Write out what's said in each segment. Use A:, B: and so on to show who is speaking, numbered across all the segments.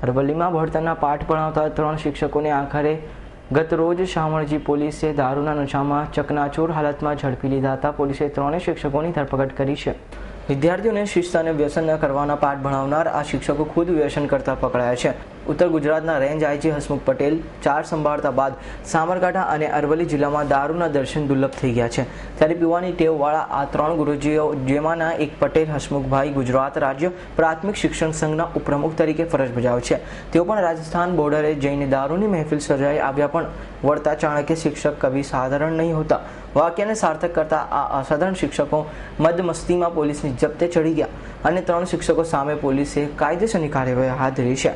A: અરવલ્લીમાં ભણતરના પાઠ ભણાવતા 3 શિક્ષકોને આખરે ગતરોજ શામળજી પોલીસે દારૂના નશામાં ચકનાચૂર હાલતમાં ઝડપી લીધા હતા. પોલીસે 3 શિક્ષકોની ધરપકડ કરી છે. વિદ્યાર્થીઓને શિસ્ત અને વ્યસન ન કરવાના પાઠ ભણાવનાર આ શિક્ષકો ખુદ વ્યસન કરતા પકડાયા છે. ઉત્તર ગુજરાતના range IG Hasmukh Patel charge સંભાળતા બાદ સાબરકાંઠા અને અરવલ્લી જિલ્લામાં દારૂના દર્શન દુર્લભ થઈ ગયા છે. ત્યારે પીવાની ટેવવાળા આ 3 ગુરુજીઓ, જેમાંના એક પટેલ હસમુખભાઈ ગુજરાત રાજ્ય પ્રાથમિક શિક્ષણ સંઘના ઉપપ્રમુખ તરીકે ફરજ બજાવે છે. તેઓ પણ રાજસ્થાન બોર્ડરે જઈને દારૂની મહેફિલ સર્જાઈ આવ્યા, પણ વળતા ચાણક્ય શિક્ષક કવિ સાધારણ નહીં હોતા વાક્યને સાર્થક કરતા આ અસાધારણ શિક્ષકો મદમસ્તીમાં પોલીસની જપ્તે ચડી ગયા અને 3 શિક્ષકો સામે પોલીસે કાયદેસરની કાર્યવાહી હાથ ધરી છે.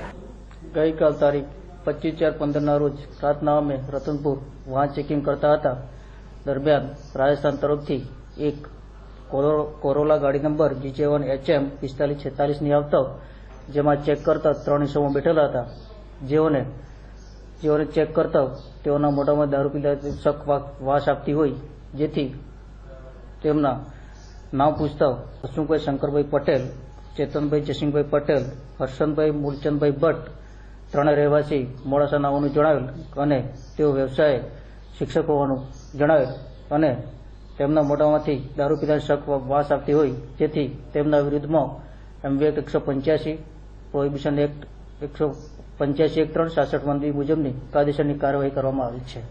B: ગઈકાલ તારીખ 25/4/15ના રોજ રાતના અમે રતનપુર વાહન ચેકિંગ કરતા હતા. દરમિયાન રાજસ્થાન તરફથી એક કોરોલા ગાડી નંબર GJ1HM 4546ની આવતો, જેમાં ચેક કરતા 3 ઇસમો બેઠેલા હતા. જેઓને ચેક કરતા તેઓના મોઢામાં દારૂ પીલા શક વાસ આપતી હોય, જેથી તેમના નામ પૂછતા હસમુખભાઈ શંકરભાઈ પટેલ, ચેતનભાઈ જયસિંહભાઈ પટેલ, હર્ષનભાઈ મૂળચંદભાઈ ભટ્ટ, 3 રહેવાસી મોડાસા હોવાનું જણાવેલ અને તેઓ વ્યવસાય શિક્ષક હોવાનું જણાવેલ અને તેમના મોઢામાંથી દારૂ પીલાની શક વાસ આપતી હોય, જેથી તેમના વિરુદ્ધમાં MV એક્ટ 185, પ્રોહિબિશન એક્ટ 185(1)3 66 મુજબની કાયદેસરની કાર્યવાહી કરવામાં આવી છે.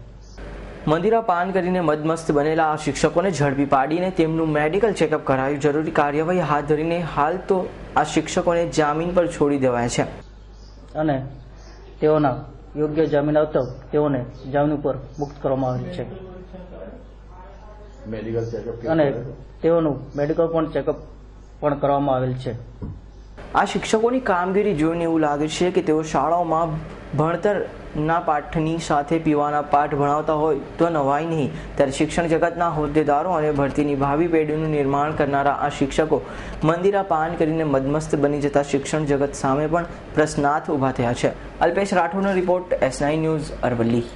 A: મંદિરા પાન કરીને મદમસ્ત બનેલા આ શિક્ષકોને ઝડપી પાડીને તેમનું મેડિકલ ચેકઅપ કરાયું. જરૂરી કાર્યવાહી હાથ ધરીને હાલ તો આ શિક્ષકોને જામીન પર છોડી દેવાયા છે
B: અને તેઓના યોગ્ય જામીન આવતા તેઓને જામીન ઉપર મુક્ત કરવામાં આવેલ છે અને તેઓનું મેડિકલ પણ ચેકઅપ પણ કરવામાં આવેલ છે.
A: આ શિક્ષકોની કામગીરી જોઈને એવું લાગે છે કે તેઓ શાળાઓમાં ભણતરના પાઠની સાથે પીવાના પાઠ ભણાવતા હોય તો નવાઈ નહીં. ત્યારે શિક્ષણ જગતના હોદ્દેદારો અને ભરતીની ભાવિ પેઢીનું નિર્માણ કરનારા આ શિક્ષકો મંદિરા પાન કરીને મદમસ્ત બની જતા શિક્ષણ જગત સામે પણ પ્રશ્નાર્થ ઊભા થયા છે. અલ્પેશ રાઠોડનો રિપોર્ટ, S9 ન્યૂઝ, અરવલ્લી.